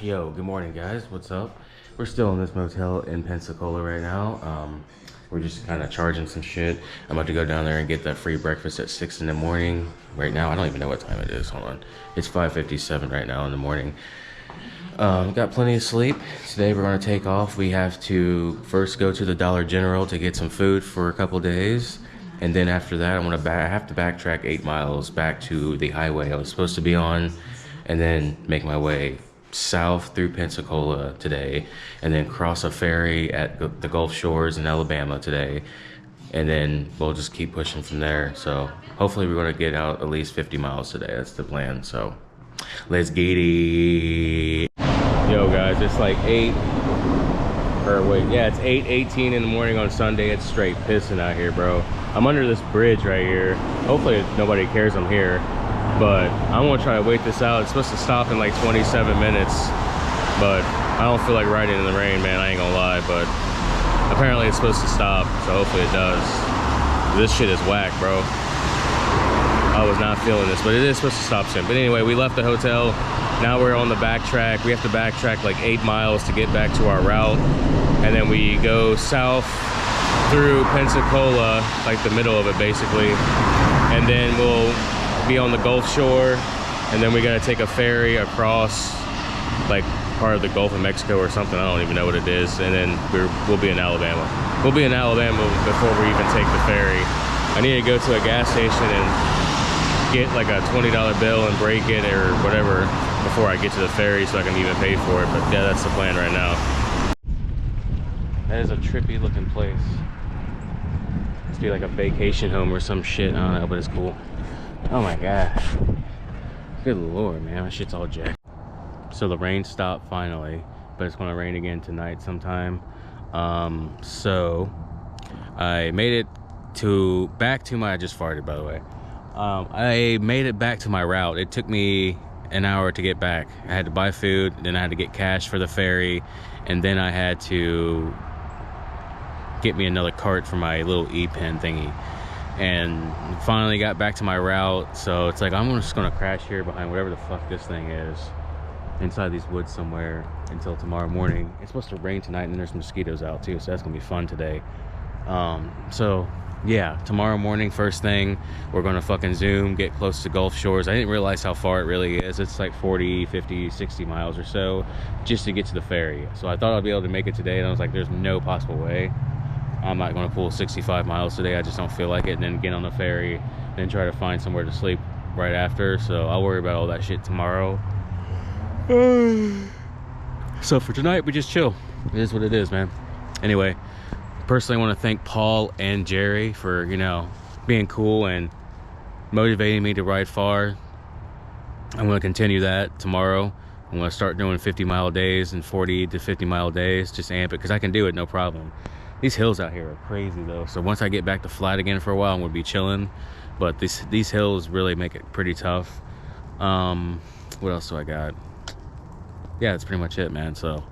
Yo, good morning, guys. What's up? We're still in this motel in Pensacola right now. We're just kind of charging some shit. I'm about to go down there and get that free breakfast at 6 in the morning. Right now, I don't even know what time it is. Hold on. It's 5:57 right now in the morning. Got plenty of sleep. Today we're going to take off. We have to first go to the Dollar General to get some food for a couple days. And then after that, I have to backtrack 8 miles back to the highway I was supposed to be on, and then make my way south through Pensacola today, and then cross a ferry at the Gulf Shores in Alabama today. And then we'll just keep pushing from there. So hopefully we're going to get out at least 50 miles today. That's the plan. So let's get it. Yo guys, it's like it's 8:18 in the morning on Sunday. It's straight pissing out here, bro. I'm under this bridge right here. Hopefully nobody cares I'm here, but I'm gonna try to wait this out. It's supposed to stop in like 27 minutes, but I don't feel like riding in the rain, man. I ain't gonna lie, but apparently it's supposed to stop, so hopefully it does. This shit is whack, bro. I was not feeling this, but it is supposed to stop soon. But anyway, we left the hotel. Now we're on the backtrack. We have to backtrack like 8 miles to get back to our route. And then we go south through Pensacola, like the middle of it basically. And then we'll be on the Gulf Shore. And then we gotta take a ferry across like part of the Gulf of Mexico or something. I don't even know what it is. And then we'll be in Alabama. We'll be in Alabama before we even take the ferry. I need to go to a gas station and get like a $20 bill and break it or whatever before I get to the ferry so I can even pay for it. But yeah, that's the plan right now. That is a trippy looking place. Must be like a vacation home or some shit. I don't know, but it's cool. Oh my god. Good lord, man. My shit's all jacked. So the rain stopped finally, but it's gonna rain again tonight sometime. So I made it back to my, I just farted by the way. I made it back to my route. It took me an hour to get back. I had to buy food, then I had to get cash for the ferry, and then I had to get me another cart for my little e-pen thingy. And finally got back to my route, so it's like I'm just gonna crash here behind whatever the fuck this thing is, inside these woods somewhere until tomorrow morning. It's supposed to rain tonight, and there's mosquitoes out too, so that's gonna be fun today. So yeah, tomorrow morning, first thing, we're gonna fucking zoom, get close to Gulf Shores. I didn't realize how far it really is. It's like 40, 50, 60 miles or so just to get to the ferry. So I thought I'd be able to make it today, and I was like, there's no possible way. I'm not gonna pull 65 miles today. I just don't feel like it. And then get on the ferry, then try to find somewhere to sleep right after. So I'll worry about all that shit tomorrow. So for tonight, we just chill. It is what it is, man. Anyway, personally, I want to thank Paul and Jerry for, you know, being cool and motivating me to ride far. I'm going to continue that tomorrow. I'm going to start doing 50-mile days and 40 to 50-mile days. Just amp it, because I can do it, no problem. These hills out here are crazy, though. So once I get back to flat again for a while, I'm going to be chilling. But these hills really make it pretty tough. What else do I got? Yeah, that's pretty much it, man. So,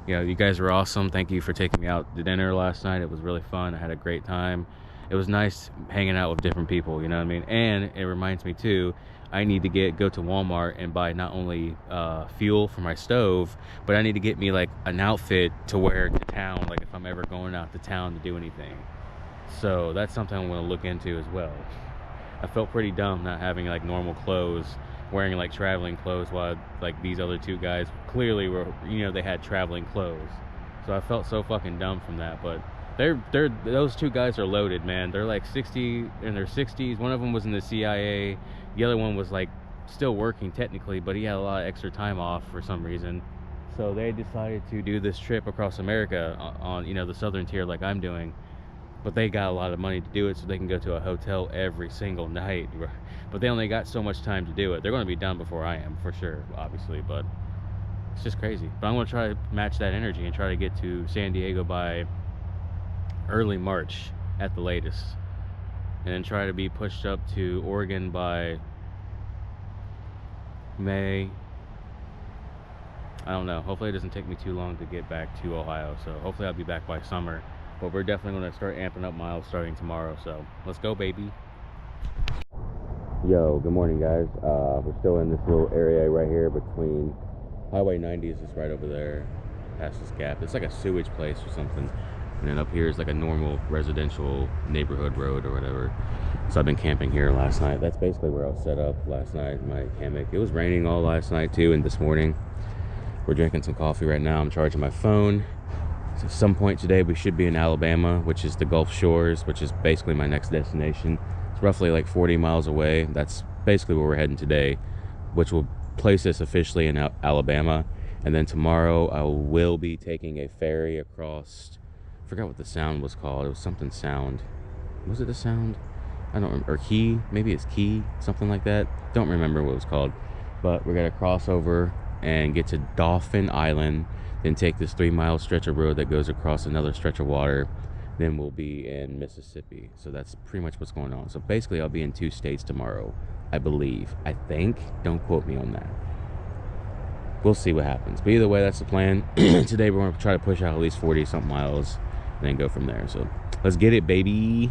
you know, you guys were awesome. Thank you for taking me out to dinner last night. It was really fun. I had a great time. It was nice hanging out with different people, you know what I mean? And it reminds me too, I need to go to Walmart and buy not only fuel for my stove, but I need to get me like an outfit to wear to town, like if I'm ever going out to town to do anything. So that's something I'm going to look into as well. I felt pretty dumb not having like normal clothes, wearing like traveling clothes, while like these other two guys clearly were, you know, they had traveling clothes. So I felt so fucking dumb from that. But those two guys are loaded, man. They're like 60 in their 60s. One of them was in the CIA. The other one was like still working technically, but he had a lot of extra time off for some reason. So they decided to do this trip across America on, you know, the southern tier like I'm doing. But they got a lot of money to do it, so they can go to a hotel every single night. But they only got so much time to do it. They're going to be done before I am, for sure, obviously. But it's just crazy. But I'm going to try to match that energy and try to get to San Diego by early March at the latest. And then try to be pushed up to Oregon by May. I don't know. Hopefully it doesn't take me too long to get back to Ohio. So hopefully I'll be back by summer. But we're definitely going to start amping up miles starting tomorrow. So let's go, baby. Yo, good morning, guys. We're still in this little area right here between Highway 90 is just right over there, past this gap. It's like a sewage place or something. And then up here is like a normal residential neighborhood road or whatever. So I've been camping here last night. That's basically where I was set up last night, my hammock. It was raining all last night too, and this morning. We're drinking some coffee right now. I'm charging my phone. So at some point today, we should be in Alabama, which is the Gulf Shores, which is basically my next destination. It's roughly like 40 miles away. That's basically where we're heading today, which will place us officially in Alabama. And then tomorrow I will be taking a ferry across, I forgot what the sound was called. It was something sound. Was it the sound? I don't remember. Or Key, maybe it's Key, something like that. Don't remember what it was called. But we're gonna cross over and get to Dauphin Island, then take this 3-mile stretch of road that goes across another stretch of water. Then we'll be in Mississippi. So that's pretty much what's going on. So basically I'll be in 2 states tomorrow, I believe. I think. Don't quote me on that. We'll see what happens. But either way, that's the plan. Today we're going to try to push out at least 40 something miles and then go from there. So let's get it, baby.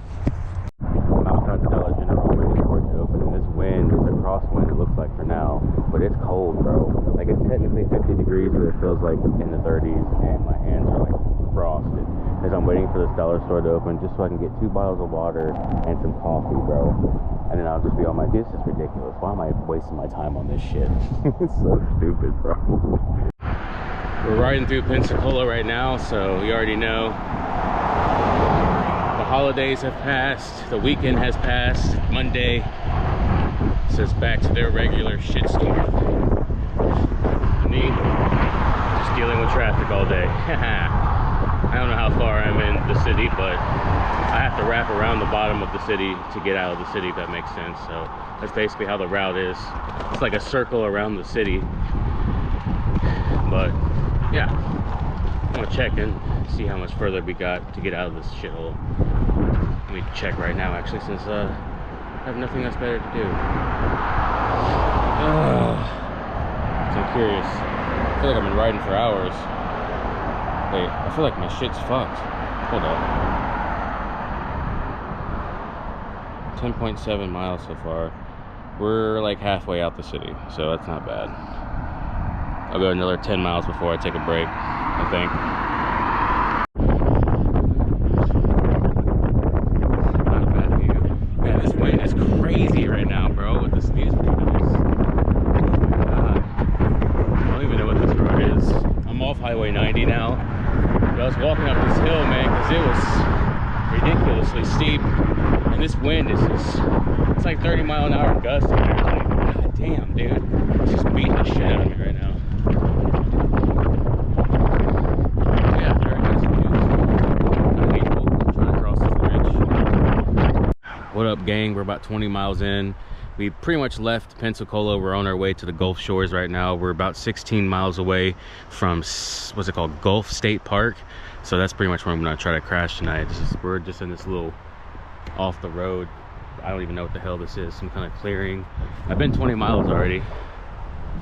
I'm outside the Dollar General waiting for it to open, and this wind is a crosswind, it looks like for now, but it's cold, bro. Like, it's technically 50 degrees, but it feels like in the 30s, and my hands are like frosted as I'm waiting for this dollar store to open just so I can get 2 bottles of water and some coffee, bro. And then I'll just be on my, this is ridiculous. Why am I wasting my time on this shit? It's so stupid, bro. We're riding through Pensacola right now, so you already know. The holidays have passed, the weekend has passed, Monday, so it's back to their regular shitstorm. Me, just dealing with traffic all day. I don't know how far I'm in the city, but I have to wrap around the bottom of the city to get out of the city, if that makes sense. So that's basically how the route is. It's like a circle around the city. But yeah, I'm gonna check and see how much further we got to get out of this shithole. Let me check right now, actually, since I have nothing else better to do. So I'm curious. I feel like I've been riding for hours. Wait, I feel like my shit's fucked. Hold on. 10.7 miles so far. We're like halfway out the city, so that's not bad. I'll go another 10 miles before I take a break, I think. Not a bad view. Man, this wind is crazy right now, bro, with this music. I don't even know what this road is. I'm off Highway 90 now. But I was walking up this hill, man, because it was ridiculously steep. And this wind is just, it's like 30-mile-an-hour gusts. And it's like, god damn, dude. It's just beating the shit out of me right now. Yeah, very nice view. Trying to cross this bridge. What up, gang? We're about 20 miles in. We pretty much left Pensacola. We're on our way to the Gulf Shores right now. We're about 16 miles away from, what's it called, Gulf State Park. So that's pretty much where I'm gonna try to crash tonight. We're just in this little off the road, I don't even know what the hell this is, some kind of clearing. I've been 20 miles already,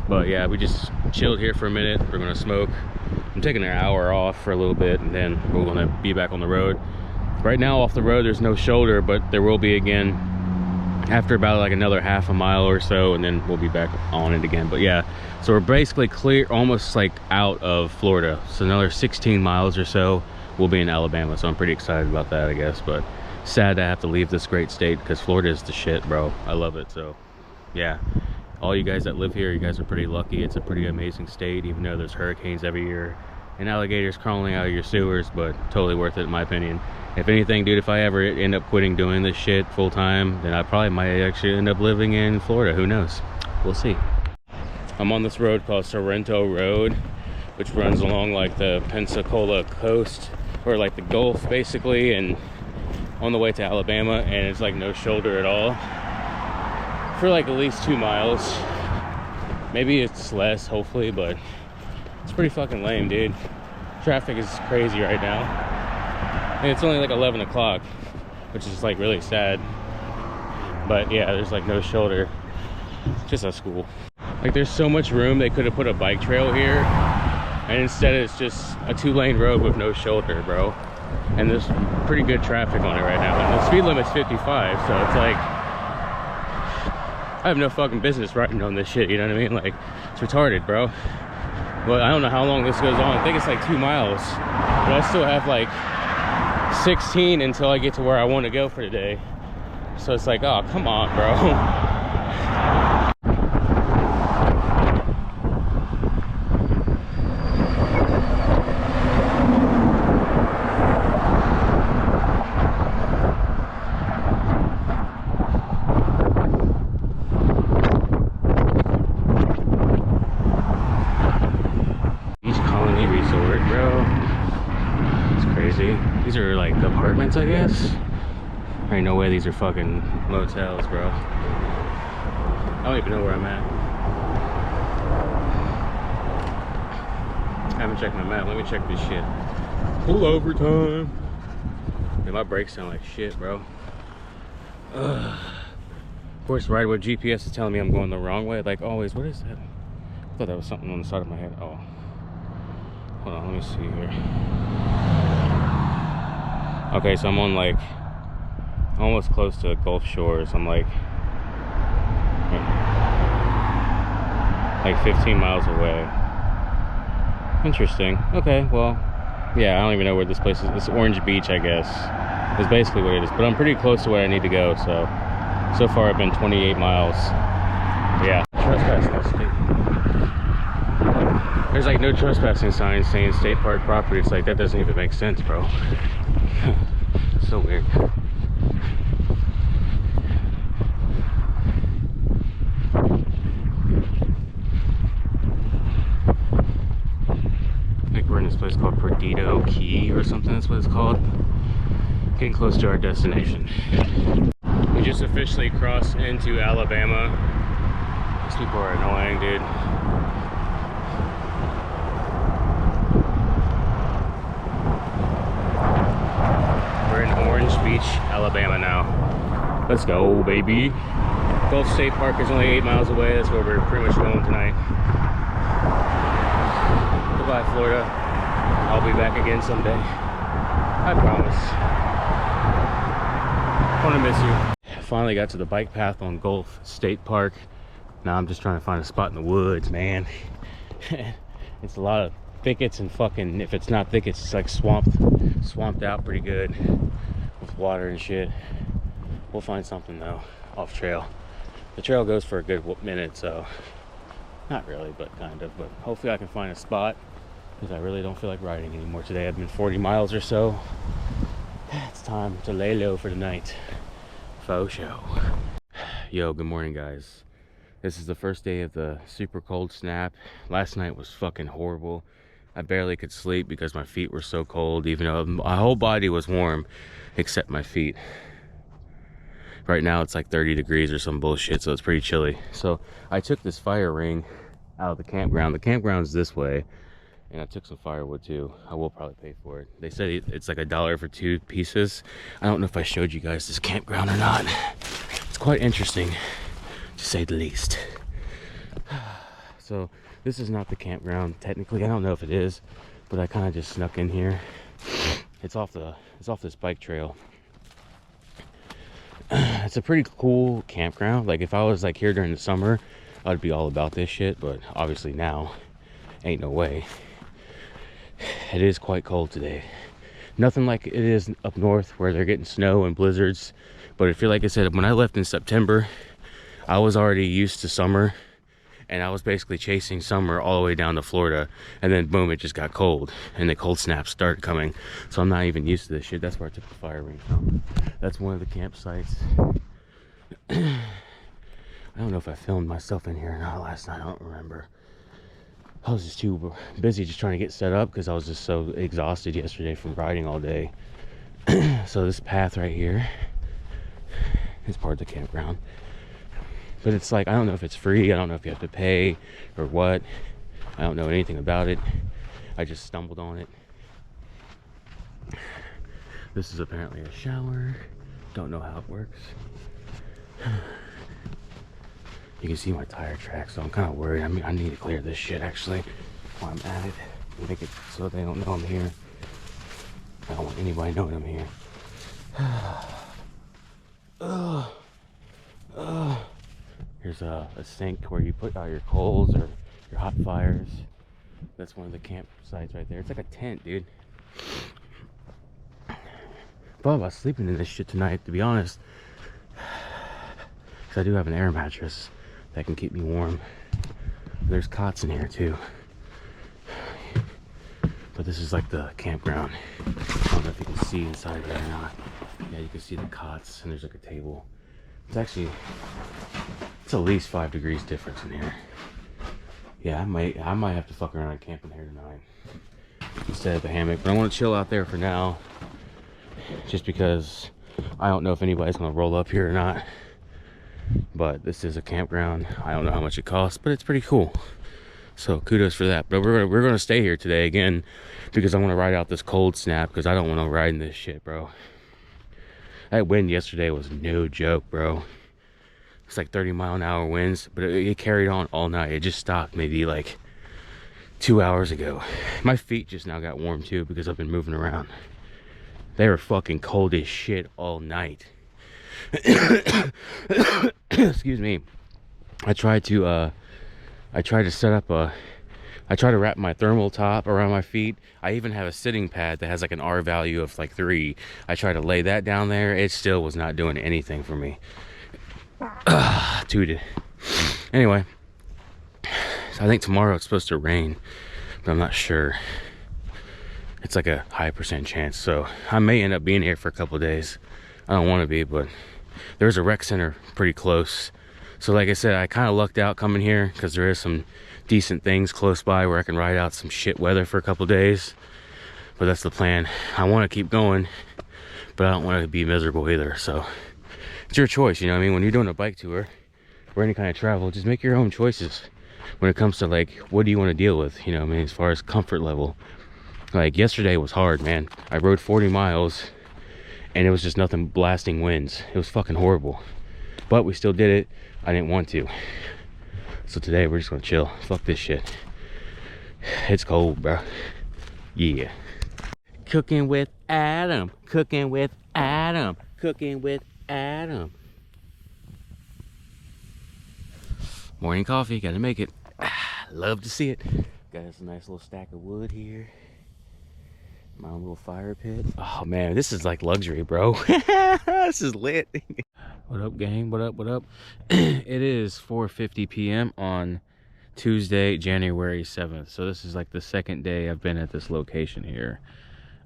but yeah, we just chilled here for a minute. We're gonna smoke. I'm taking an hour off for a little bit, and then we're gonna be back on the road. Right now off the road there's no shoulder, but there will be again after about like another half a mile or so, and then we'll be back on it again. But yeah, so we're basically clear, almost like out of Florida. So another 16 miles or so we'll be in Alabama, so I'm pretty excited about that, I guess. But sad to have to leave this great state, because Florida is the shit, bro. I love it. So yeah, all you guys that live here, you guys are pretty lucky. It's a pretty amazing state, even though there's hurricanes every year and alligators crawling out of your sewers, but totally worth it in my opinion. If anything, dude, if I ever end up quitting doing this shit full time, then I probably might actually end up living in Florida. Who knows? We'll see. I'm on this road called Sorrento Road, which runs along like the Pensacola coast, or like the Gulf basically, and on the way to Alabama, and it's like no shoulder at all for like at least 2 miles. Maybe it's less, hopefully, but it's pretty fucking lame, dude. Traffic is crazy right now. And it's only like 11 o'clock, which is like really sad. But yeah, there's like no shoulder. Just a school. Like, there's so much room. They could have put a bike trail here, and instead it's just a 2-lane road with no shoulder, bro. And there's pretty good traffic on it right now. And the speed limit's 55, so it's like, I have no fucking business riding on this shit, you know what I mean? Like, it's retarded, bro. Well, I don't know how long this goes on. I think it's like 2 miles, but I still have like 16 until I get to where I want to go for today. So it's like, oh, come on, bro. These are like apartments, I guess. There ain't no way these are fucking motels, bro. I don't even know where I'm at. I haven't checked my map. Let me check this shit. Pull over time. Man, my brakes sound like shit, bro. Of course, right where GPS is telling me I'm going the wrong way, like always. What is that? I thought that was something on the side of my head. Oh. Hold on, let me see here. Okay, so I'm on like almost close to Gulf Shores. I'm like 15 miles away. Interesting. Okay, well, yeah, I don't even know where this place is. It's Orange Beach, I guess. Is basically what it is. But I'm pretty close to where I need to go. So far I've been 28 miles. Yeah. Trespassing. There's like no trespassing signs saying state park property. It's like that doesn't even make sense, bro. So weird. I think we're in this place called Perdido Key or something. That's what it's called. Getting close to our destination. We just officially crossed into Alabama. These people are annoying, dude. Orange Beach, Alabama now. Let's go, baby. Gulf State Park is only 8 miles away. That's where we're pretty much going tonight. Goodbye, Florida. I'll be back again someday. I promise. I want to miss you. Finally got to the bike path on Gulf State Park. Now I'm just trying to find a spot in the woods, man. It's a lot of thickets and fucking, if it's not thickets, it's like swamped out pretty good with water and shit. We'll find something though, off trail. The trail goes for a good minute, so not really, but kind of. But hopefully I can find a spot, because I really don't feel like riding anymore today. I've been 40 miles or so. It's time to lay low for the night. Faux show. Yo, good morning, guys. This is the first day of the super cold snap. Last night was fucking horrible. I barely could sleep because my feet were so cold, even though my whole body was warm except my feet. Right now it's like 30 degrees or some bullshit, so it's pretty chilly. So I took this fire ring out of the campground. The campground's this way, and I took some firewood too. I will probably pay for it. They said it's like $1 for 2 pieces. I don't know if I showed you guys this campground or not. It's quite interesting, to say the least. So this is not the campground technically. I don't know if it is, but I kind of just snuck in here. It's off this bike trail. It's a pretty cool campground. Like if I was like here during the summer, I'd be all about this shit, but obviously now ain't no way. It is quite cold today. Nothing like it is up north where they're getting snow and blizzards, but I feel like I said, when I left in September, I was already used to summer, and I was basically chasing summer all the way down to Florida, and then boom, it just got cold and the cold snaps started coming. So I'm not even used to this shit. That's where I took the fire ring from. That's one of the campsites. I don't know if I filmed myself in here or not last night. I don't remember. I was just too busy just trying to get set up because I was just so exhausted yesterday from riding all day. So this path right here is part of the campground. But it's like, I don't know if it's free. I don't know if you have to pay or what. I don't know anything about it. I just stumbled on it. This is apparently a shower. Don't know how it works. You can see my tire tracks, so I'm kind of worried. I mean, I need to clear this shit actually while I'm at it. Make it so they don't know I'm here. I don't want anybody knowing I'm here. Here's a sink where you put out your coals or your hot fires. That's one of the campsites right there. It's like a tent, dude. Thought about sleeping in this shit tonight, to be honest. Because I do have an air mattress that can keep me warm. There's cots in here too. But this is like the campground. I don't know if you can see inside there or not. Yeah, you can see the cots and there's like a table. It's actually, it's at least 5 degrees difference in here. Yeah, I might have to fuck around camping here tonight instead of the hammock. But I want to chill out there for now, just because I don't know if anybody's gonna roll up here or not. But this is a campground. I don't know how much it costs, but it's pretty cool. So kudos for that. But we're gonna stay here today again because I want to ride out this cold snap, because I don't want to ride in this shit, bro. That wind yesterday was no joke, bro. It's like 30-mile-an-hour winds, but it carried on all night. It just stopped maybe like 2 hours ago. My feet just now got warm too because I've been moving around. They were fucking cold as shit all night. Excuse me. I tried to set up I try to wrap my thermal top around my feet. I even have a sitting pad that has like an R value of like 3. I tried to lay that down there. It still was not doing anything for me. Tooted. Anyway, so I think tomorrow it's supposed to rain, but I'm not sure. It's like a high % chance, so I may end up being here for a couple of days. I don't want to be, but there's a rec center pretty close. So like I said, I kind of lucked out coming here because there is some decent things close by where I can ride out some shit weather for a couple of days. But that's the plan. I want to keep going, but I don't want to be miserable either. So it's your choice, you know what I mean? When you're doing a bike tour or any kind of travel, just make your own choices when it comes to like, what do you want to deal with? You know what I mean? As far as comfort level. Like yesterday was hard, man. I rode 40 miles and it was just nothing, blasting winds. It was fucking horrible. But we still did it. I didn't want to. So today we're just gonna chill. Fuck this shit. It's cold, bro. Yeah. Cooking with Adam. Cooking with Adam. Cooking with Adam. Morning coffee. Gotta make it. Love to see it. Got us a nice little stack of wood here. My own little fire pit. Oh man, this is like luxury, bro. This is lit. What up, gang? What up, what up? It is 4:50 p.m. on Tuesday, January 7th. So this is like the second day I've been at this location here.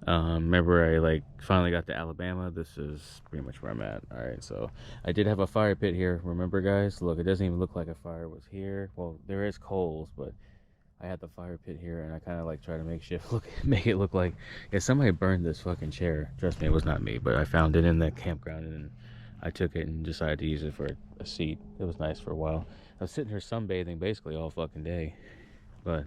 Remember I like finally got to Alabama. This is pretty much where I'm at. All right, so I did have a fire pit here. Remember, guys? Look, it doesn't even look like a fire was here. Well, there is coals, but I had the fire pit here, and I kind of like try to make it look like, yeah, somebody burned this fucking chair. Trust me, it was not me, but I found it in the campground and I took it and decided to use it for a seat. It was nice for a while. I was sitting here sunbathing basically all fucking day, but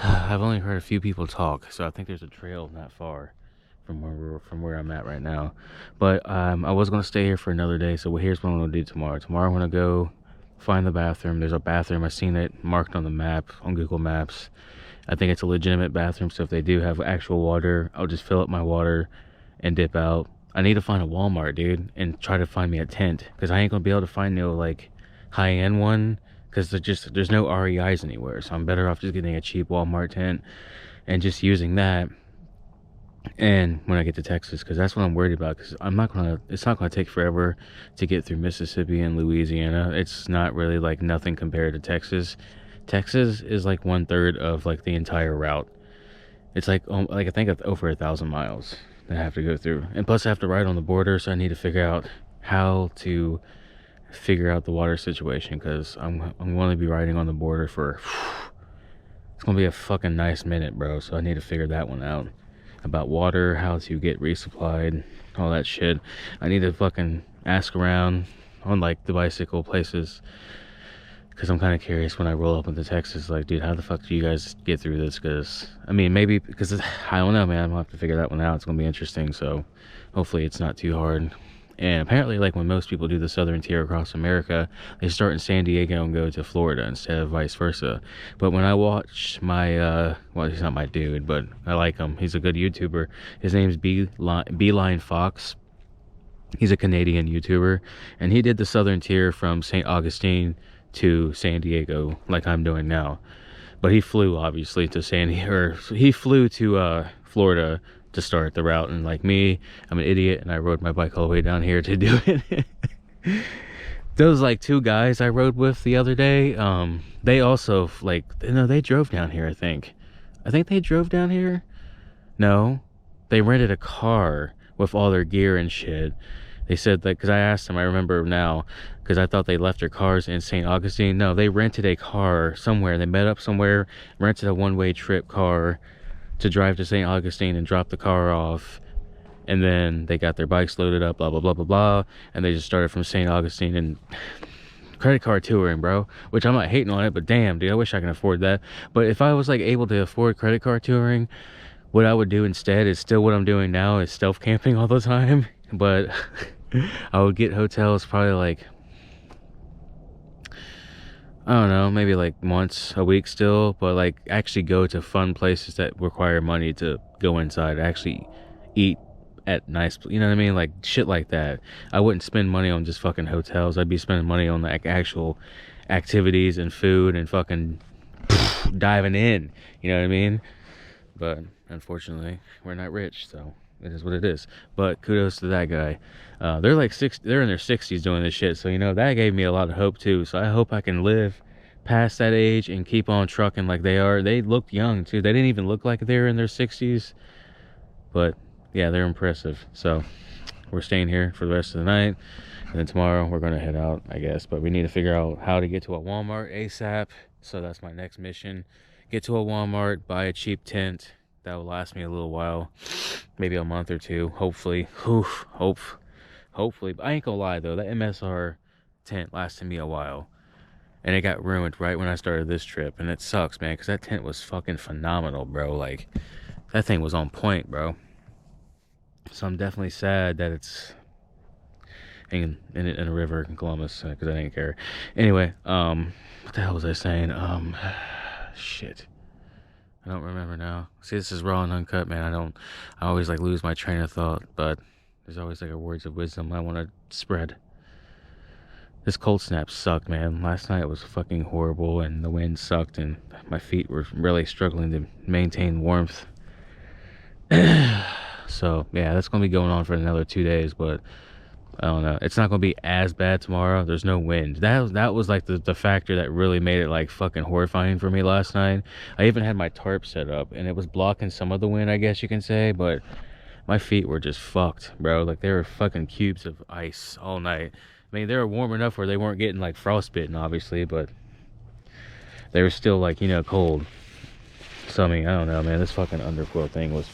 I've only heard a few people talk, so I think there's a trail not far from where I'm at right now. But I was gonna stay here for another day, so here's what I'm gonna do tomorrow. Tomorrow I'm gonna go find the bathroom. There's a bathroom. I've seen it marked on the map, on Google Maps. I think it's a legitimate bathroom, so if they do have actual water, I'll just fill up my water and dip out. I need to find a Walmart, dude, and try to find me a tent, because I ain't gonna be able to find no like high-end one, because there's no REIs anywhere. So I'm better off just getting a cheap Walmart tent and just using that. And when I get to Texas, because that's what I'm worried about, because it's not gonna take forever to get through Mississippi and Louisiana. It's not really like nothing compared to Texas. Texas is like 1/3 of like the entire route. It's like I think it's over 1,000 miles that I have to go through, and plus I have to ride on the border, so I need to figure out how to figure out the water situation, because I'm going to be riding on the border for it's gonna be a fucking nice minute, bro. So I need to figure that one out, about water, how to get resupplied, all that shit. I need to fucking ask around on like the bicycle places, because I'm kind of curious when I roll up into Texas, like, dude, how the fuck do you guys get through this? Because I mean, maybe because I don't know, man. I'm gonna have to figure that one out. It's gonna be interesting, so hopefully it's not too hard. And apparently, like, when most people do the southern tier across America, they start in San Diego and go to Florida instead of vice versa. But when I watch my well, he's not my dude, but I like him, he's a good YouTuber. His name's Beeline Fox. He's a Canadian YouTuber, and he did the southern tier from St. Augustine to San Diego like I'm doing now. But he flew obviously to he flew to Florida to start the route, and like me, I'm an idiot and I rode my bike all the way down here to do it. Those like two guys I rode with the other day, they also like, they drove down here. I think they drove down here. No, they rented a car with all their gear and shit. They said that, because I asked them, I remember now, because I thought they left their cars in St. Augustine. No, they rented a car somewhere. They met up somewhere, rented a one-way trip car to drive to St. Augustine and drop the car off. And then they got their bikes loaded up, blah, blah, blah, blah, blah. And they just started from St. Augustine and credit card touring, bro. Which I'm not hating on it, but damn, dude, I wish I could afford that. But if I was like able to afford credit card touring, what I would do instead is still what I'm doing now, is stealth camping all the time. But I would get hotels probably like, I don't know, maybe like once a week still, but like actually go to fun places that require money to go inside, actually eat at nice, you know what I mean, like shit like that. I wouldn't spend money on just fucking hotels. I'd be spending money on like actual activities and food and fucking diving in, you know what I mean. But unfortunately we're not rich, so it is what it is. But kudos to that guy. They're like they're in their 60s doing this shit, so you know, that gave me a lot of hope too. So I hope I can live past that age and keep on trucking like they are. They looked young too. They didn't even look like they're in their 60s, but yeah, they're impressive. So we're staying here for the rest of the night, and then tomorrow we're gonna head out, I guess. But we need to figure out how to get to a Walmart ASAP. So that's my next mission. Get to a Walmart, buy a cheap tent that will last me a little while, maybe a month or two, hopefully. Hopefully. But I ain't gonna lie though, that MSR tent lasted me a while, and it got ruined right when I started this trip, and it sucks, man, because that tent was fucking phenomenal, bro. Like, that thing was on point, bro. So I'm definitely sad that it's in a river in Columbus, because I didn't care. Anyway, what the hell was I saying? Shit, I don't remember now. See, this is raw and uncut, man. I always like lose my train of thought, but there's always like a words of wisdom I want to spread. This cold snap sucked, man. Last night was fucking horrible, and the wind sucked, and my feet were really struggling to maintain warmth. So yeah, that's gonna be going on for another 2 days, but I don't know. It's not gonna be as bad tomorrow. There's no wind. That was like the factor that really made it like fucking horrifying for me last night. I even had my tarp set up, and it was blocking some of the wind, I guess you can say, but my feet were just fucked, bro. Like, they were fucking cubes of ice all night. I mean, they were warm enough where they weren't getting like frostbitten, obviously, but they were still like, you know, cold. So I mean, I don't know, man. This fucking underquilt thing was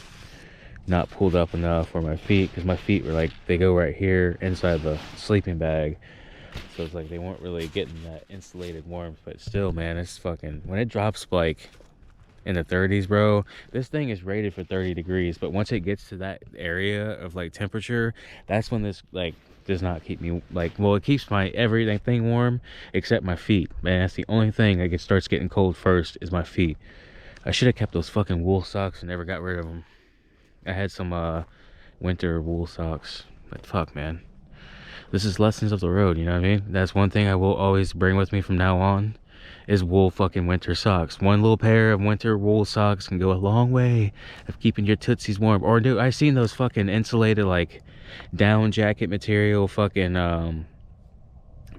not pulled up enough for my feet, because my feet were like, they go right here inside the sleeping bag, so it's like they weren't really getting that insulated warmth. But still, man, it's fucking, when it drops like in the 30s, bro, this thing is rated for 30 degrees, but once it gets to that area of like temperature, that's when this like does not keep me like, well, it keeps my everything warm except my feet, man. That's the only thing like it starts getting cold first, is my feet. I should have kept those fucking wool socks and never got rid of them. I had some winter wool socks, but fuck, man, this is lessons of the road, you know what I mean? That's one thing I will always bring with me from now on, is wool fucking winter socks. One little pair of winter wool socks can go a long way of keeping your tootsies warm. Or dude, I seen those fucking insulated like down jacket material fucking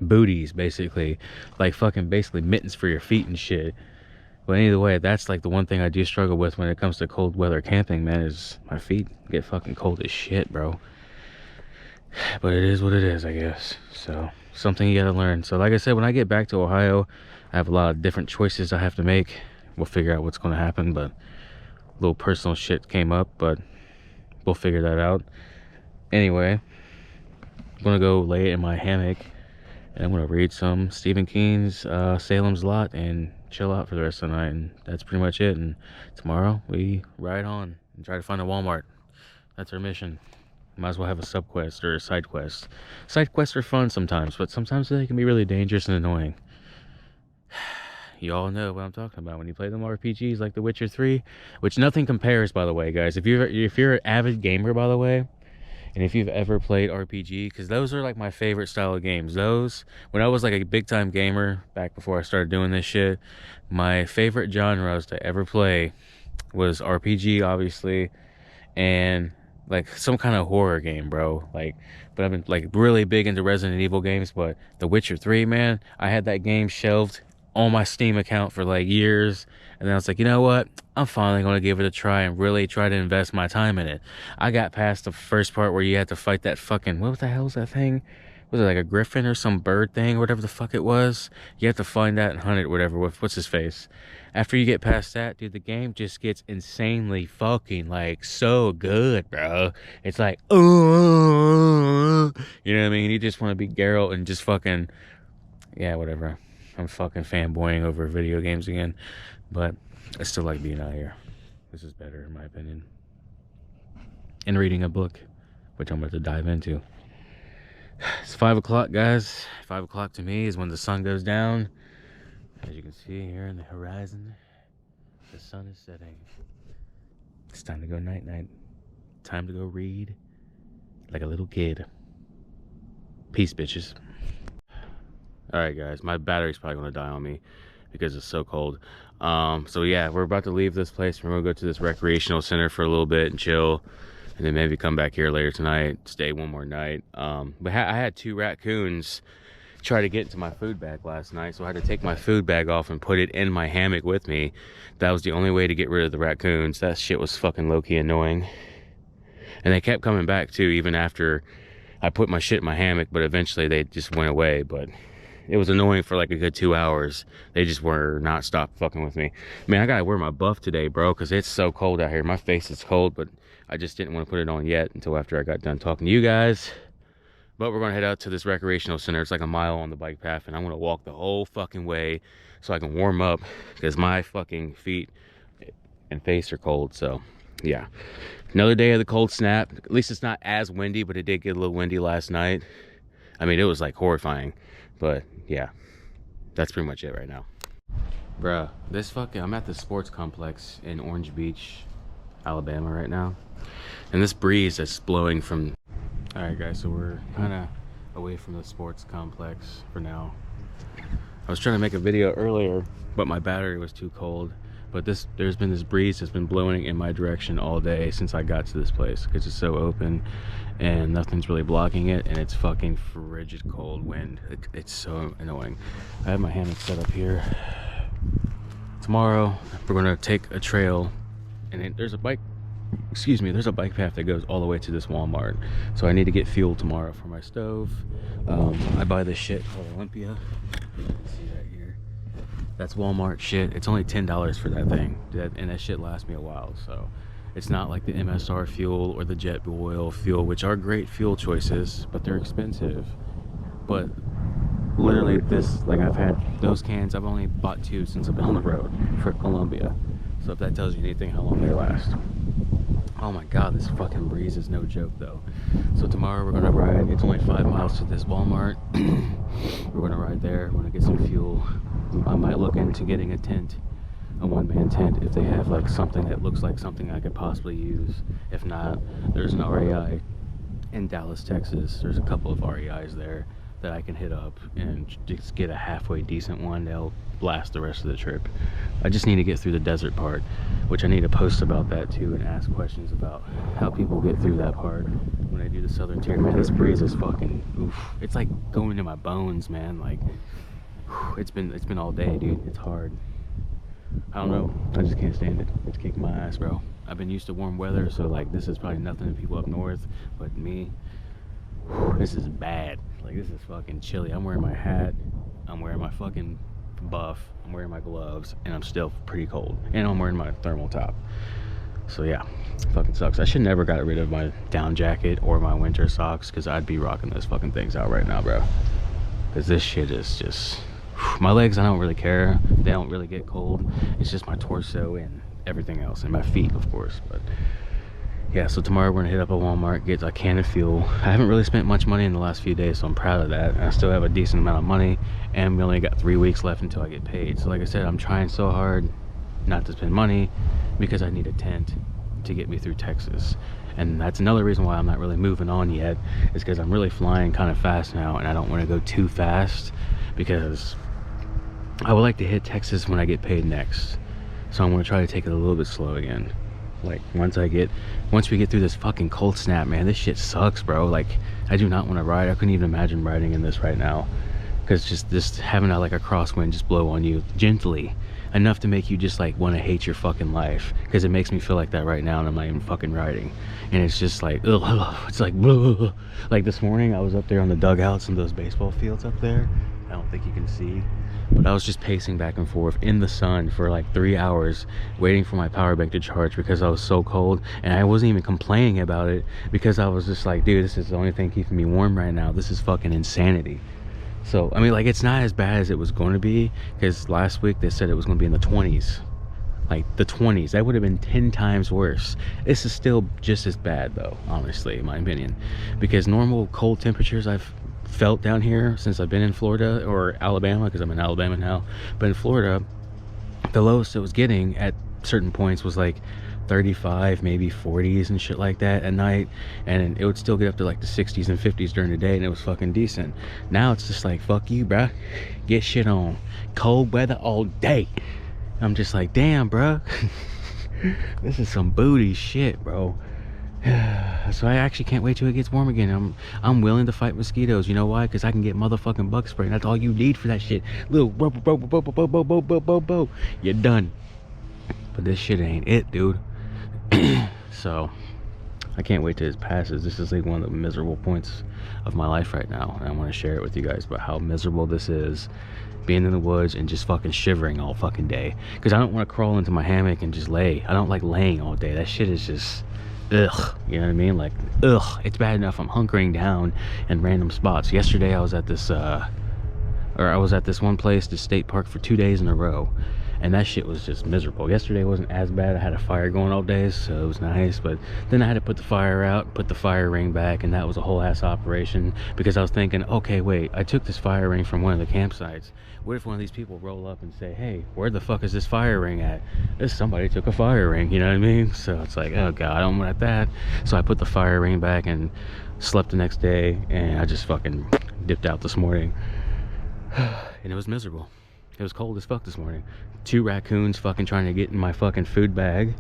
booties, basically, like fucking basically mittens for your feet and shit. But either way, that's like the one thing I do struggle with when it comes to cold weather camping, man, is my feet get fucking cold as shit, bro. But it is what it is, I guess. So something you gotta learn. So like I said, when I get back to Ohio, I have a lot of different choices I have to make. We'll figure out what's gonna happen, but a little personal shit came up, but we'll figure that out. Anyway, I'm gonna go lay in my hammock, and I'm gonna read some Stephen King's Salem's Lot and chill out for the rest of the night, and that's pretty much it. And tomorrow we ride on and try to find a Walmart. That's our mission. Might as well have a sub quest or a side quest. Side quests are fun sometimes, but sometimes they can be really dangerous and annoying. You all know what I'm talking about when you play them RPGs like The Witcher 3, which nothing compares, by the way, guys. If you're an avid gamer, by the way, And if you've ever played RPG, because those are like my favorite style of games. Those, when I was like a big time gamer back before I started doing this shit, my favorite genres to ever play was RPG, obviously, and like some kind of horror game, bro. Like, but I've been like really big into Resident Evil games. But The Witcher 3, man, I had that game shelved on my Steam account for like years, and then I was like, you know what, I'm finally going to give it a try and really try to invest my time in it. I got past the first part where you had to fight that fucking, what the hell was that thing? Was it like a griffin or some bird thing, or whatever the fuck it was? You have to find that and hunt it, whatever, with what's his face. After you get past that, dude, the game just gets insanely fucking like so good, bro. It's like, you know what I mean? You just want to be Geralt and just fucking, yeah, whatever. I'm fucking fanboying over video games again, but I still like being out here. This is better in my opinion. And reading a book, which I'm about to dive into. It's 5 o'clock, guys. 5 o'clock to me is when the sun goes down. As you can see here in the horizon, the sun is setting. It's time to go night-night. Time to go read like a little kid. Peace, bitches. Alright, guys, my battery's probably gonna die on me because it's so cold. So yeah, we're about to leave this place. We're gonna go to this recreational center for a little bit and chill, and then maybe come back here later tonight, stay one more night. But I had 2 raccoons try to get into my food bag last night, so I had to take my food bag off and put it in my hammock with me. That was the only way to get rid of the raccoons. That shit was fucking low-key annoying. And they kept coming back too, even after I put my shit in my hammock, but eventually they just went away. But it was annoying for like a good 2 hours. They just were not stopped fucking with me. Man, I gotta wear my buff today, bro, because it's so cold out here. My face is cold, but I just didn't want to put it on yet until after I got done talking to you guys. But we're gonna head out to this recreational center. It's like a mile on the bike path, and I'm gonna walk the whole fucking way so I can warm up, because my fucking feet and face are cold. So yeah, another day of the cold snap. At least it's not as windy, but it did get a little windy last night. I mean, it was like horrifying. But yeah, that's pretty much it right now. Bruh, I'm at the sports complex in Orange Beach, Alabama right now. And this breeze that's blowing from... Alright guys, so we're kind of away from the sports complex for now. I was trying to make a video earlier, but my battery was too cold. But there's been this breeze that's been blowing in my direction all day since I got to this place, because it's so open and nothing's really blocking it, and it's fucking frigid cold wind. It's so annoying. I have my hammock set up here. Tomorrow we're gonna take a trail, and there's a bike path that goes all the way to this Walmart. So I need to get fuel tomorrow for my stove. I buy this shit called Olympia. See that here? That's Walmart shit. It's only $10 for that thing, and that shit lasts me a while. So it's not like the MSR fuel or the JetOil fuel, which are great fuel choices, but they're expensive. But literally this, like, I've had those cans, I've only bought 2 since I've been on the road for Colombia. So if that tells you anything how long they last. Oh my god, this fucking breeze is no joke though. So tomorrow we're gonna ride, it's only 5 miles to this Walmart. We're gonna ride there, we're gonna get some fuel. I might look into getting a tent, a one-man tent, if they have like something that looks like something I could possibly use. If not, there's an REI in Dallas, Texas. There's a couple of REIs there that I can hit up and just get a halfway decent one. They'll last the rest of the trip. I just need to get through the desert part, which I need to post about that too and ask questions about how people get through that part when I do the southern tier. Man, this breeze is fucking oof. It's like going to my bones, man. Like it's been all day, dude. It's hard. I don't know, I just can't stand it. It's kicking my ass, bro. I've been used to warm weather, so like this is probably nothing to people up north, but me, this is bad. Like, this is fucking chilly. I'm wearing my hat, I'm wearing my fucking buff, I'm wearing my gloves, and I'm still pretty cold. And I'm wearing my thermal top. So yeah, fucking sucks. I should never got rid of my down jacket or my winter socks, because I'd be rocking those fucking things out right now, bro. Because this shit is just... My legs, I don't really care. They don't really get cold. It's just my torso and everything else, and my feet, of course. But yeah, so tomorrow we're gonna hit up a Walmart, get a can of fuel. I haven't really spent much money in the last few days, so I'm proud of that. I still have a decent amount of money, and we only got 3 weeks left until I get paid. So like I said, I'm trying so hard not to spend money, because I need a tent to get me through Texas. And that's another reason why I'm not really moving on yet, is because I'm really flying kind of fast now, and I don't want to go too fast because I would like to hit Texas when I get paid next. So I'm going to try to take it a little bit slow again. Like once we get through this fucking cold snap, man, this shit sucks, bro. Like I do not want to ride. I couldn't even imagine riding in this right now, because just having like a crosswind just blow on you gently enough to make you just like want to hate your fucking life, because it makes me feel like that right now, and I'm not even fucking riding. And it's just like, ugh, it's like, ugh. Like this morning I was up there on the dugouts in those baseball fields up there. I don't think you can see, but I was just pacing back and forth in the sun for like 3 hours waiting for my power bank to charge, because I was so cold. And I wasn't even complaining about it, because I was just like, dude, this is the only thing keeping me warm right now. This is fucking insanity. So I mean, like, it's not as bad as it was going to be, because last week they said it was going to be in the 20s, like the 20s. That would have been 10 times worse. This is still just as bad though, honestly, in my opinion, because normal cold temperatures I've felt down here since I've been in Florida or Alabama, because I'm in Alabama now, but in Florida the lowest it was getting at certain points was like 35, maybe 40s and shit like that at night, and it would still get up to like the 60s and 50s during the day, and it was fucking decent. Now it's just like, fuck you, bruh, get shit on, cold weather all day. I'm just like, damn, bruh. This is some booty shit, bro. So I actually can't wait till it gets warm again. I'm willing to fight mosquitoes. You know why? Because I can get motherfucking bug spray, and that's all you need for that shit. Little you're done. But this shit ain't it, dude. So I can't wait till it passes. This is like one of the miserable points of my life right now, and I want to share it with you guys about how miserable this is, being in the woods and just fucking shivering all fucking day, because I don't want to crawl into my hammock and just lay. I don't like laying all day. That shit is just ugh, you know what I mean? Like, ugh, it's bad enough I'm hunkering down in random spots. Yesterday I was at this one place, the state park, for 2 days in a row, and that shit was just miserable. Yesterday wasn't as bad. I had a fire going all day, so it was nice, but then I had to put the fire out, put the fire ring back, and that was a whole ass operation, because I was thinking, okay, wait, I took this fire ring from one of the campsites. What if one of these people roll up and say, hey, where the fuck is this fire ring at? Somebody took a fire ring, you know what I mean? So it's like, oh god, I don't want that. So I put the fire ring back and slept the next day, and I just fucking dipped out this morning. And it was miserable. It was cold as fuck this morning. 2 raccoons fucking trying to get in my fucking food bag.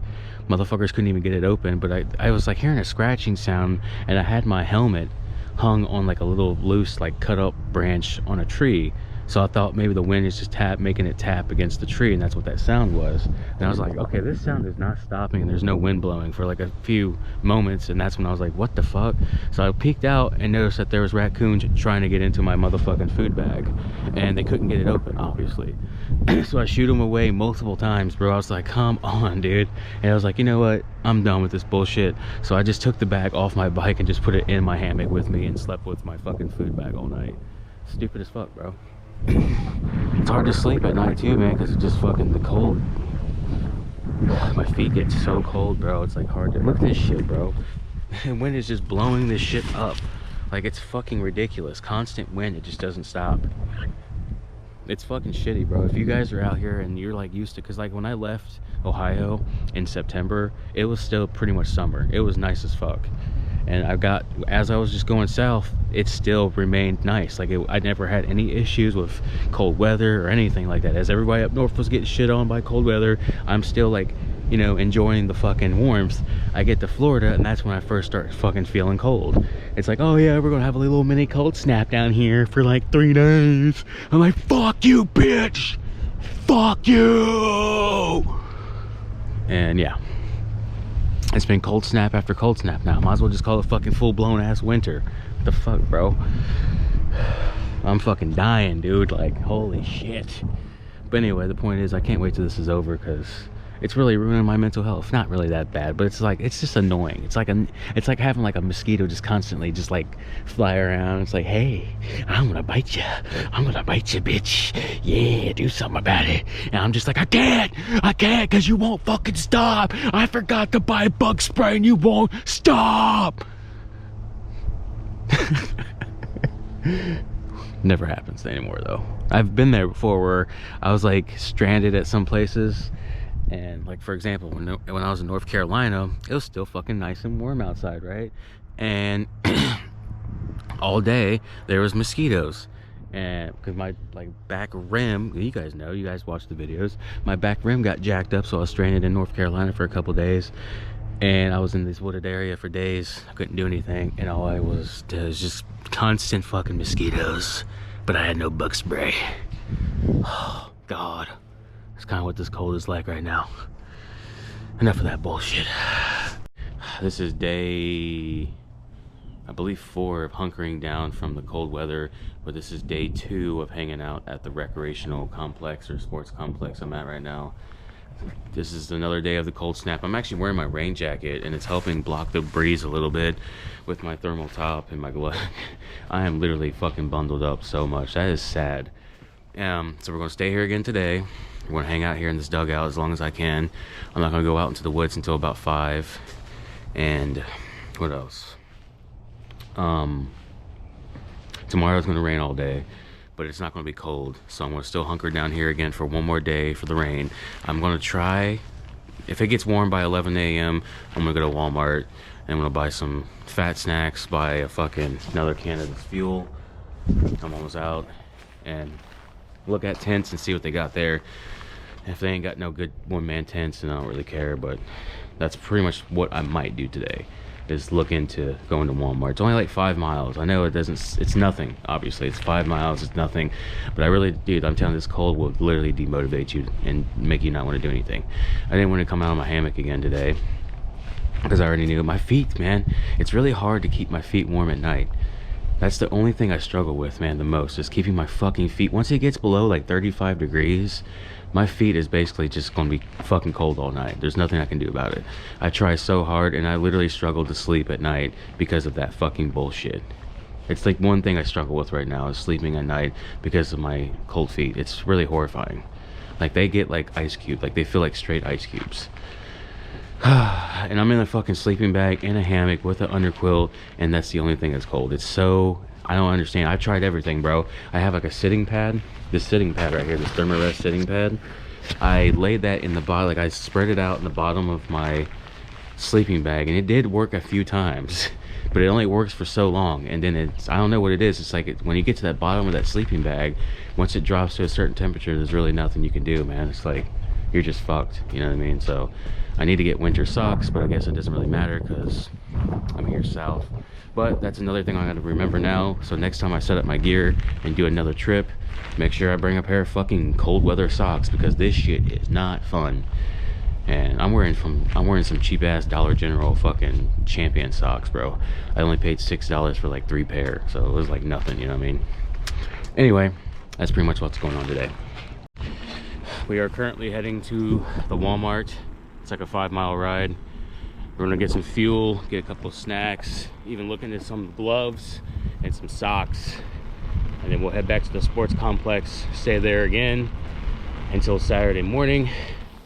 Motherfuckers couldn't even get it open, but I was like hearing a scratching sound, and I had my helmet hung on like a little loose, like cut up branch on a tree. So I thought maybe the wind is just making it tap against the tree, and that's what that sound was. And I was like, okay, this sound is not stopping, and there's no wind blowing for like a few moments, and that's when I was like, what the fuck? So I peeked out and noticed that there was raccoons trying to get into my motherfucking food bag, and they couldn't get it open, obviously. So I shoot them away multiple times, bro. I was like, come on, dude. And I was like, you know what? I'm done with this bullshit. So I just took the bag off my bike and just put it in my hammock with me and slept with my fucking food bag all night. Stupid as fuck, bro. It's hard to sleep at night too, man, because it's just fucking the cold. My feet get so cold, bro. It's like hard to look at this shit, bro. And wind is just blowing this shit up. Like, it's fucking ridiculous. Constant wind, it just doesn't stop. It's fucking shitty, bro. If you guys are out here and you're like used to, because like when I left Ohio in September, it was still pretty much summer. It was nice as fuck. And as I was just going south, it still remained nice. Like, I never had any issues with cold weather or anything like that. As everybody up north was getting shit on by cold weather, I'm still like, you know, enjoying the fucking warmth. I get to Florida, and that's when I first start fucking feeling cold. It's like, oh yeah, we're gonna have a little mini cold snap down here for like 3 days. I'm like, fuck you, bitch! Fuck you! And yeah. It's been cold snap after cold snap now. Might as well just call it fucking full-blown ass winter. What the fuck, bro? I'm fucking dying, dude. Like, holy shit. But anyway, the point is, I can't wait till this is over, because it's really ruining my mental health. Not really that bad, but it's like, it's just annoying. It's like having like a mosquito just constantly just like fly around. It's like, hey, I'm gonna bite you. I'm gonna bite you, bitch. Yeah, do something about it. And I'm just like, I can't, because you won't fucking stop. I forgot to buy bug spray and you won't stop. Never happens anymore though. I've been there before where I was like stranded at some places, And like, for example, when I was in North Carolina, it was still fucking nice and warm outside, right? And all day there was mosquitoes. And because my like back rim, you guys know, you guys watch the videos, my back rim got jacked up, so I was stranded in North Carolina for a couple days. And I was in this wooded area for days. I couldn't do anything, and all I was, there was just constant fucking mosquitoes. But I had no bug spray. Oh God, that's kind of what this cold is like right now. Enough of that bullshit. This is day, I believe, 4 of hunkering down from the cold weather, but this is day 2 of hanging out at the recreational complex or sports complex I'm at right now. This is another day of the cold snap. I'm actually wearing my rain jacket, and it's helping block the breeze a little bit with my thermal top and my glove. I am literally fucking bundled up so much. That is sad. So we're gonna stay here again today. We're gonna hang out here in this dugout as long as I can. I'm not gonna go out into the woods until about 5. And what else? Tomorrow's gonna rain all day, but it's not going to be cold, so I'm going to still hunker down here again for one more day for the rain. I'm going to try, if it gets warm by 11 a.m., I'm going to go to Walmart, and I'm going to buy some fat snacks, buy another can of this fuel. I'm almost out, and look at tents and see what they got there. If they ain't got no good one-man tents, then I don't really care, but that's pretty much what I might do today, is look into going to Walmart. It's only like 5 miles. I know it's nothing, obviously. It's 5 miles, it's nothing. But I really, dude, I'm telling you, this cold will literally demotivate you and make you not want to do anything. I didn't want to come out of my hammock again today because I already knew my feet, man. It's really hard to keep my feet warm at night. That's the only thing I struggle with, man, the most, is keeping my fucking feet. Once it gets below like 35 degrees, my feet is basically just gonna be fucking cold all night. There's nothing I can do about it. I try so hard, and I literally struggle to sleep at night because of that fucking bullshit. It's like one thing I struggle with right now is sleeping at night because of my cold feet. It's really horrifying. Like, they get like ice cubes, like they feel like straight ice cubes. And I'm in a fucking sleeping bag in a hammock with an underquilt, and that's the only thing that's cold. It's so, I don't understand. I've tried everything, bro. I have like a sitting pad, this sitting pad right here, this Thermarest sitting pad. I laid that in the bottom, like I spread it out in the bottom of my sleeping bag, and it did work a few times, but it only works for so long. And then it's, I don't know what it is. It's like when you get to that bottom of that sleeping bag, once it drops to a certain temperature, there's really nothing you can do, man. It's like, you're just fucked, you know what I mean? So I need to get winter socks, but I guess it doesn't really matter because I'm here south. But that's another thing I gotta remember now. So next time I set up my gear and do another trip, make sure I bring a pair of fucking cold weather socks, because this shit is not fun. And I'm wearing some cheap ass Dollar General fucking Champion socks, bro. I only paid $6 for like 3 pair, so it was like nothing, you know what I mean? Anyway, that's pretty much what's going on today. We are currently heading to the Walmart. It's like a 5-mile ride. We're gonna get some fuel, get a couple of snacks, even look into some gloves and some socks. And then we'll head back to the sports complex, stay there again until Saturday morning.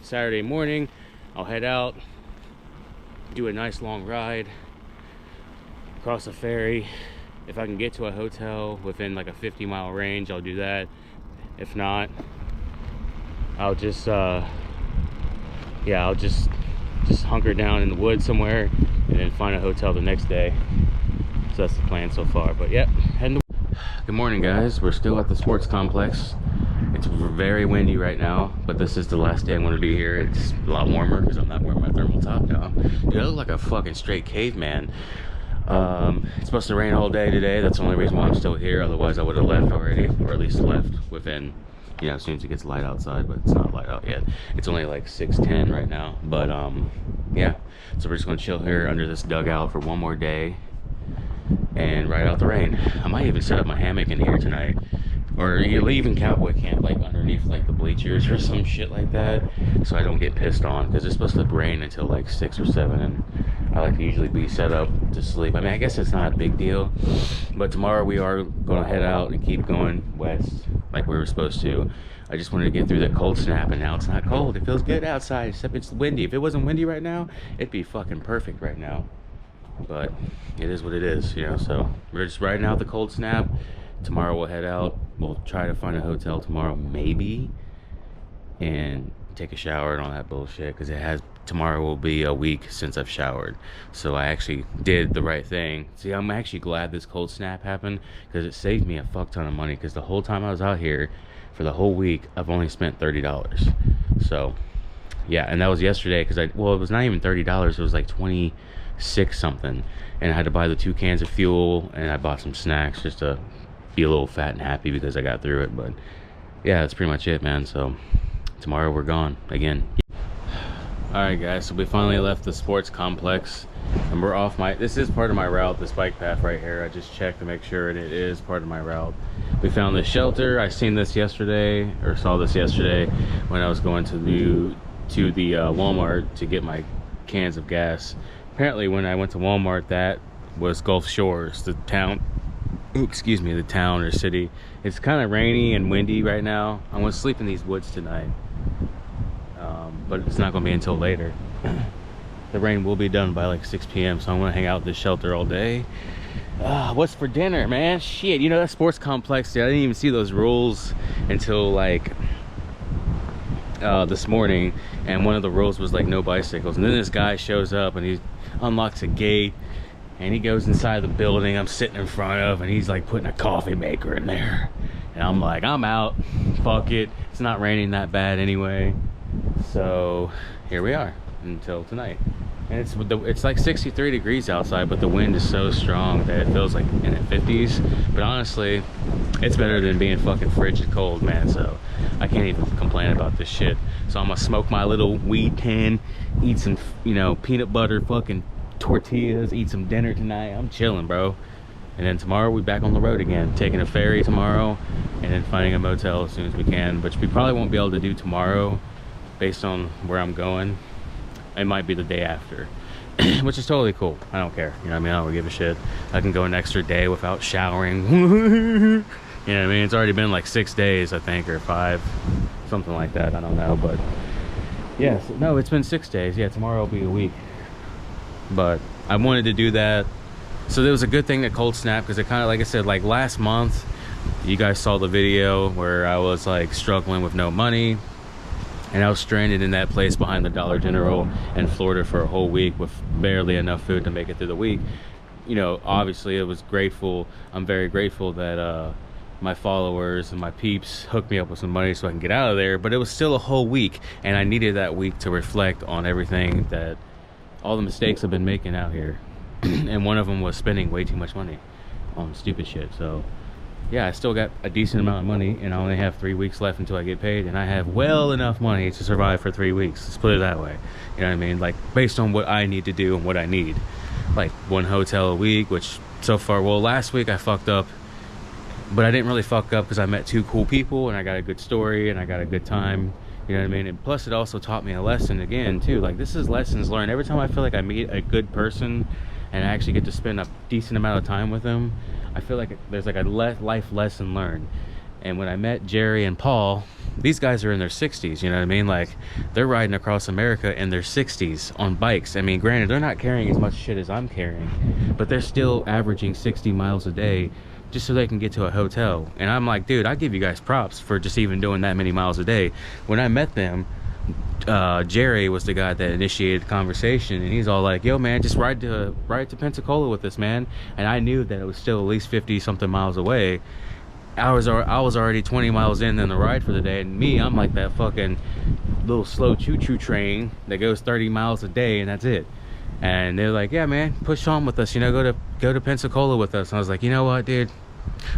Saturday morning, I'll head out, do a nice long ride, cross a ferry. If I can get to a hotel within like a 50-mile range, I'll do that. If not, I'll just I'll just hunker down in the woods somewhere and then find a hotel the next day. So that's the plan so far. But yep, heading to... Good morning, guys. We're still at the sports complex. It's very windy right now, but this is the last day I'm going to be here. It's a lot warmer because I'm not wearing my thermal top now. Dude, I look like a fucking straight caveman. It's supposed to rain all day today. That's the only reason why I'm still here. Otherwise I would have left already, or at least left within, you know, as soon as it gets light outside. But it's not light out yet. It's only like 6:10 right now. But yeah, so we're just gonna chill here under this dugout for one more day and ride out the rain. I might even set up my hammock in here tonight, or even cowboy camp like underneath like the bleachers or some shit like that, so I don't get pissed on, because it's supposed to rain until like 6 or 7, and I like to usually be set up to sleep. I mean, I guess it's not a big deal, but tomorrow we are gonna head out and keep going west like we were supposed to. I just wanted to get through that cold snap, and now it's not cold. It feels good outside, except it's windy. If it wasn't windy right now, it'd be fucking perfect right now, but it is what it is, you know. So we're just riding out the cold snap. Tomorrow we'll head out. We'll try to find a hotel tomorrow, maybe, and take a shower and all that bullshit, because tomorrow will be a week since I've showered. So I actually did the right thing. See, I'm actually glad this cold snap happened, because it saved me a fuck ton of money, because the whole time I was out here for the whole week, I've only spent $30. So yeah, and that was yesterday, because it was not even $30, it was like 26 something, and I had to buy the 2 cans of fuel, and I bought some snacks just to be a little fat and happy because I got through it. But yeah, that's pretty much it, man. So tomorrow we're gone again. All right, guys, so we finally left the sports complex, and we're off this is part of my route, this bike path right here. I just checked to make sure, and it is part of my route. We found this shelter. I seen this yesterday, or saw this yesterday when I was going to the Walmart to get my cans of gas. Apparently when I went to Walmart, that was Gulf Shores, the town, the town or city. It's kind of rainy and windy right now. I'm gonna sleep in these woods tonight, but it's not gonna be until later. The rain will be done by like 6 p.m. so I'm gonna hang out at this shelter all day. What's for dinner, man? Shit, you know, that sports complex, dude, I didn't even see those rules until like this morning, and one of the rules was like no bicycles, and then this guy shows up and he unlocks a gate and he goes inside the building I'm sitting in front of, and he's like putting a coffee maker in there, and I'm like, I'm out, fuck it, it's not raining that bad anyway. So here we are until tonight, and it's like 63 degrees outside, but the wind is so strong that it feels like in the 50s. But honestly, it's better than being fucking frigid cold, man. So I can't even complain about this shit. So I'm gonna smoke my little weed tin, eat some, you know, peanut butter fucking tortillas, eat some dinner tonight. I'm chilling, bro. And then tomorrow we back on the road again, taking a ferry tomorrow, and then finding a motel as soon as we can, which we probably won't be able to do tomorrow based on where I'm going. It might be the day after, which is totally cool. I don't care, you know what I mean? I don't give a shit. I can go an extra day without showering. You know what I mean? It's already been like 6 days, I think, or 5, something like that. I don't know, but yeah, no, it's been 6 days. Yeah, tomorrow will be a week. But I wanted to do that. So there was a good thing that cold snap, because it kind of, like I said, like last month, you guys saw the video where I was like struggling with no money, and I was stranded in that place behind the Dollar General in Florida for a whole week with barely enough food to make it through the week. You know, obviously it was grateful. I'm very grateful that my followers and my peeps hooked me up with some money so I can get out of there, but it was still a whole week, and I needed that week to reflect on everything, that all the mistakes I've been making out here. And one of them was spending way too much money on stupid shit. So yeah, I still got a decent amount of money, and I only have 3 weeks left until I get paid, and I have well enough money to survive for 3 weeks. Let's put it that way. You know what I mean? Like, based on what I need to do and what I need. Like, 1 hotel a week, which so far, well, last week I fucked up, but I didn't really fuck up because I met 2 cool people, and I got a good story, and I got a good time. You know what I mean? And plus, it also taught me a lesson again, too. Like, this is lessons learned. Every time I feel like I meet a good person and I actually get to spend a decent amount of time with them, I feel like there's like a life lesson learned. And when I met Jerry and Paul, these guys are in their 60s, you know what I mean? Like, they're riding across America in their 60s on bikes. I mean, granted, they're not carrying as much shit as I'm carrying, but they're still averaging 60 miles a day just so they can get to a hotel. And I'm like, dude, I give you guys props for just even doing that many miles a day. When I met them, Jerry was the guy that initiated the conversation, and he's all like, yo man, just ride to Pensacola with us, man. And I knew that it was still at least 50 something miles away. I was already 20 miles in the ride for the day, and me, I'm like that fucking little slow choo-choo train that goes 30 miles a day, and that's it. And they're like, yeah man, push on with us, you know, go to Pensacola with us. And I was like, you know what, dude,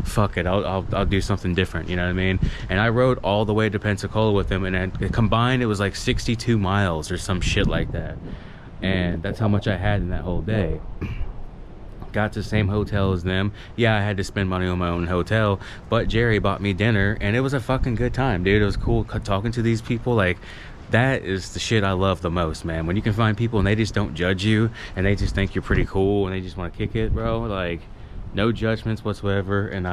fuck it, I'll do something different, you know what I mean? And I rode all the way to Pensacola with them, and then combined it was like 62 miles or some shit like that. And that's how much I had in that whole day. Got to the same hotel as them. Yeah, I had to spend money on my own hotel, but Jerry bought me dinner, and it was a fucking good time, dude. It was cool talking to these people. Like, that is the shit I love the most, man. When you can find people and they just don't judge you, and they just think you're pretty cool, and they just want to kick it, bro. Like, no judgments whatsoever, and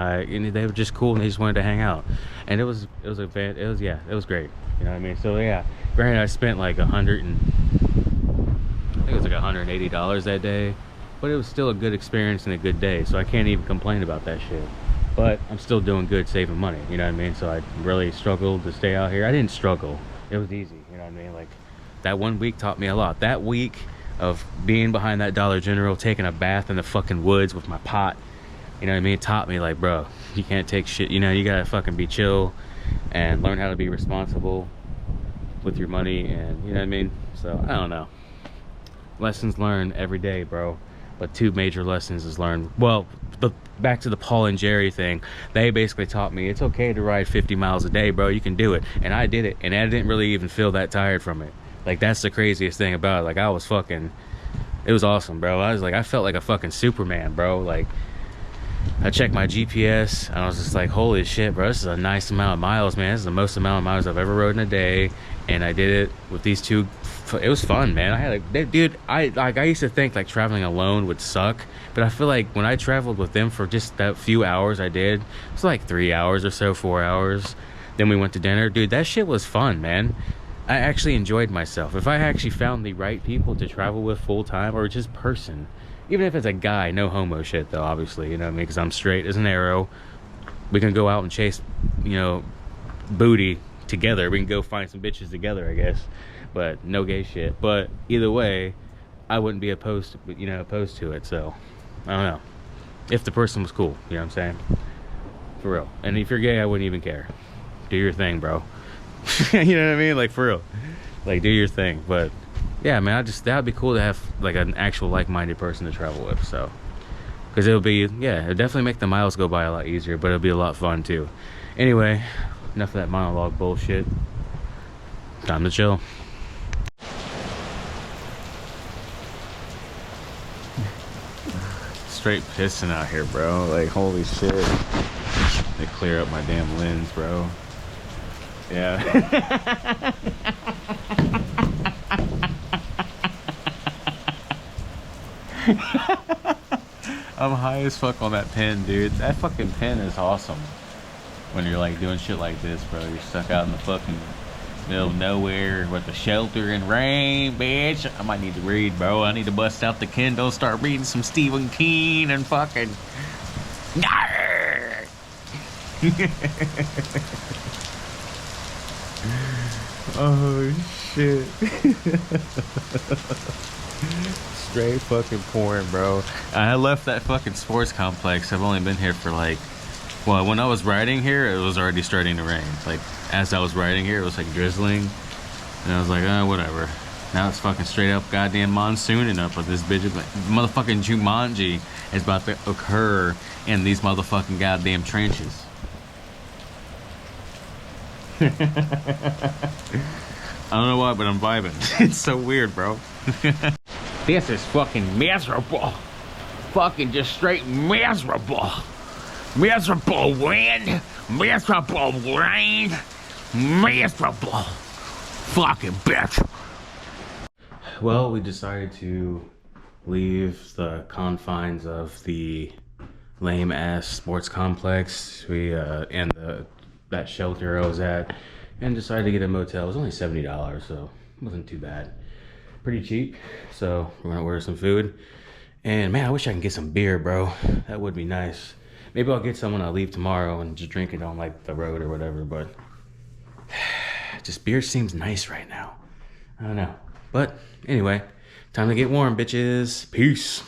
they were just cool, and they just wanted to hang out. And it was great. You know what I mean? So yeah, granted, I spent like $180 that day, but it was still a good experience and a good day, so I can't even complain about that shit. But I'm still doing good saving money, you know what I mean? So I really struggled to stay out here. I didn't struggle, it was easy, you know know what I mean? Like, that 1 week taught me a lot. That week of being behind that Dollar General, taking a bath in the fucking woods with my pot, you know what I mean? It taught me, like, bro, you can't take shit, you know, you gotta fucking be chill and learn how to be responsible with your money, and you know what I mean? So, I don't know. Lessons learned every day, bro. But 2 major lessons is learned. Well, back to the Paul and Jerry thing. They basically taught me it's okay to ride 50 miles a day, bro. You can do it. And I did it. And I didn't really even feel that tired from it. Like, that's the craziest thing about it. Like, I was fucking... It was awesome, bro. I felt like a fucking Superman, bro. Like, I checked my GPS. And I was just like, holy shit, bro. This is a nice amount of miles, man. This is the most amount of miles I've ever rode in a day. And I did it with these 2... It was fun, man. I had dude, I used to think like traveling alone would suck, but I feel like when I traveled with them for just that few hours I did, it was like 3 hours or so, 4 hours, then we went to dinner, dude, that shit was fun, man. I actually enjoyed myself. If I actually found the right people to travel with full time, or just person, even if it's a guy, no homo shit though, obviously, you know what I mean, because I'm straight as an arrow, we can go out and chase, you know, booty together. We can go find some bitches together, I guess, but no gay shit. But either way, I wouldn't be opposed to it. So I don't know, if the person was cool, you know what I'm saying, for real. And if you're gay, I wouldn't even care. Do your thing, bro. You know what I mean, like, for real, like, do your thing. But yeah, man, that'd be cool to have like an actual like-minded person to travel with. So, because it'll definitely make the miles go by a lot easier, but it'll be a lot fun too. Anyway, enough of that monologue bullshit. Time to chill. Straight pissing out here, bro. Like, holy shit. They clear up my damn lens, bro. Yeah. I'm high as fuck on that pen, dude. That fucking pen is awesome. When you're like doing shit like this, bro. You're stuck out in the fucking middle of nowhere with the shelter and rain, bitch. I might need to read, bro. I need to bust out the Kindle, start reading some Stephen King and fucking... Oh, shit. Straight fucking pouring, bro. I left that fucking sports complex. I've only been here for like... Well, when I was riding here, it was already starting to rain. Like, as I was riding here, it was like drizzling. And I was like, oh, whatever. Now it's fucking straight up goddamn monsooning up with this bitch. Motherfucking Jumanji is about to occur in these motherfucking goddamn trenches. I don't know why, but I'm vibing. It's so weird, bro. This is fucking miserable. Fucking just straight miserable. Miserable wind, miserable rain, miserable fucking bitch. Well, we decided to leave the confines of the lame ass sports complex and that shelter I was at, and decided to get a motel. It was only $70, so it wasn't too bad. Pretty cheap. So we're gonna order some food. And man, I wish I could get some beer, bro. That would be nice. Maybe I'll get some when I leave tomorrow and just drink it on like the road or whatever, but just beer seems nice right now. I don't know. But anyway, time to get warm, bitches. Peace.